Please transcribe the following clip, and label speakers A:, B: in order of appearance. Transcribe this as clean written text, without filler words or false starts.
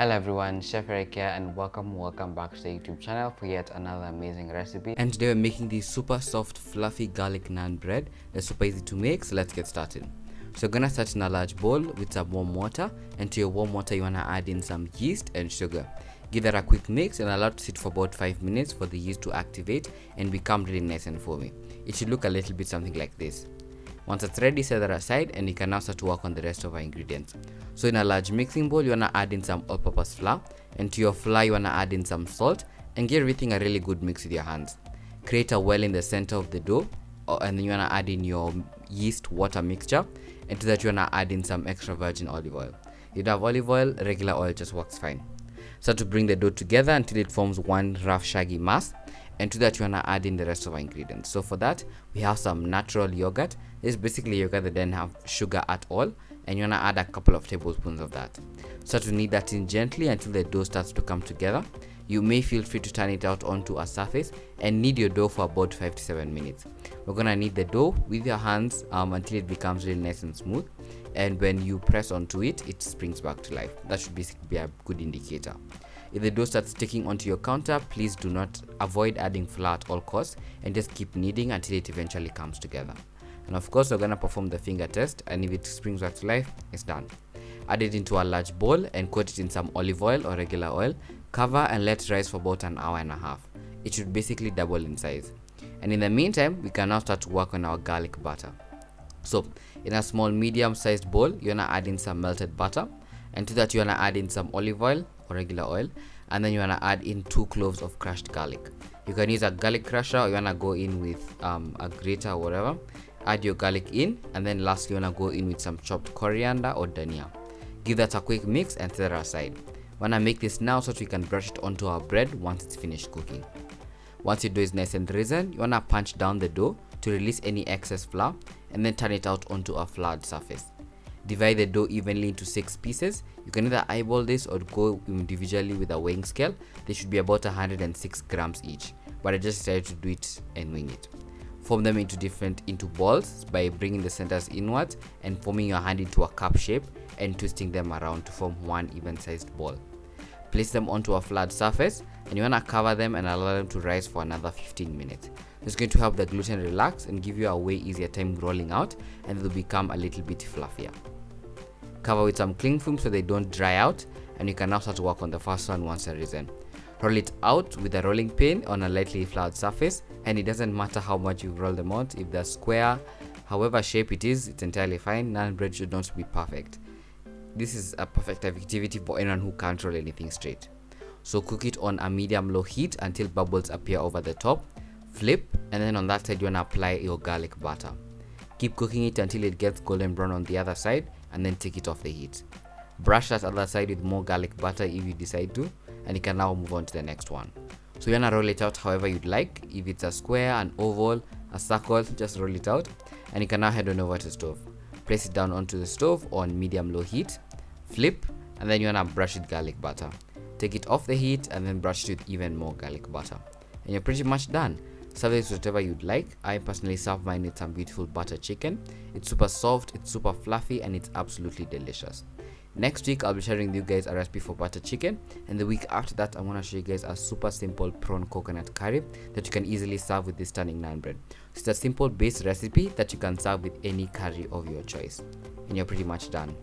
A: Hello everyone, Chef Eric here and welcome back to the YouTube channel for yet another amazing recipe. And today we're making this super soft fluffy garlic naan bread. It's super easy to make, so let's get started. So you're gonna start in a large bowl with some warm water, and to your warm water you wanna add in some yeast and sugar. Give that a quick mix and allow it to sit for about 5 minutes for the yeast to activate and become really nice and foamy. It should look a little bit something like this. Once it's ready, set that aside and you can now start to work on the rest of our ingredients. So in a large mixing bowl, you want to add in some all-purpose flour, and to your flour you want to add in some salt and give everything a really good mix with your hands. Create a well in the center of the dough, and then you want to add in your yeast water mixture, and to that you want to add in some extra virgin olive oil. If you don't have olive oil, regular oil just works fine. Start to bring the dough together until it forms one rough shaggy mass, and to that you want to add in the rest of our ingredients. So for that we have some natural yogurt. This is basically yogurt that doesn't have sugar at all, and you want to add a couple of tablespoons of that. Start to knead that in gently until the dough starts to come together. You may feel free to turn it out onto a surface and knead your dough for about 5 to 7 minutes. We're gonna knead the dough with your hands until it becomes really nice and smooth, and when you press onto it, it springs back to life. That should basically be a good indicator. If the dough starts sticking onto your counter, please do not avoid adding flour at all costs and just keep kneading until it eventually comes together. And of course, we're gonna perform the finger test, and if it springs back to life, it's done. Add it into a large bowl and coat it in some olive oil or regular oil. Cover and let it rise for about an hour and a half. It should basically double in size. And in the meantime, we can now start to work on our garlic butter. So in a small medium-sized bowl, you wanna add in some melted butter, and to that you wanna add in some olive oil or regular oil, and then you wanna add in 2 cloves of crushed garlic. You can use a garlic crusher, or you wanna go in with a grater or whatever. Add your garlic in, and then lastly you wanna go in with some chopped coriander or Dania. Give that a quick mix and set it aside. Wanna make this now so that we can brush it onto our bread once it's finished cooking. Once your dough is nice and risen, you wanna punch down the dough to release any excess flour, and then turn it out onto a floured surface. Divide the dough evenly into 6 pieces. You can either eyeball this or go individually with a weighing scale. They should be about 106 grams each, but I just decided to do it and wing it. Form them into balls by bringing the centers inwards and forming your hand into a cup shape and twisting them around to form one even-sized ball. Place them onto a flat surface, and you want to cover them and allow them to rise for another 15 minutes. It's going to help the gluten relax and give you a way easier time rolling out, and they'll become a little bit fluffier. Cover with some cling film so they don't dry out, and you can now start to work on the first one once they're risen. Roll it out with a rolling pin on a lightly floured surface, and it doesn't matter how much you roll them out. If they're square, however shape it is, it's entirely fine. Naan bread should not be perfect. This is a perfect activity for anyone who can't roll anything straight. So cook it on a medium-low heat until bubbles appear over the top. Flip, and then on that side you want to apply your garlic butter. Keep cooking it until it gets golden brown on the other side, and then take it off the heat. Brush that other side with more garlic butter if you decide to, and you can now move on to the next one. So you want to roll it out however you'd like. If it's a square, an oval, a circle, just roll it out, and you can now head on over to the stove. Place it down onto the stove on medium-low heat. Flip, and then you want to brush it garlic butter. Take it off the heat and then brush it with even more garlic butter, and you're pretty much done. Serve this whatever you'd like. I personally serve mine with some beautiful butter chicken. It's super soft, it's super fluffy, and it's absolutely delicious. Next week I'll be sharing with you guys a recipe for butter chicken, and the week after that I'm gonna show you guys a super simple prawn coconut curry that you can easily serve with this stunning naan bread. It's a simple base recipe that you can serve with any curry of your choice, and you're pretty much done.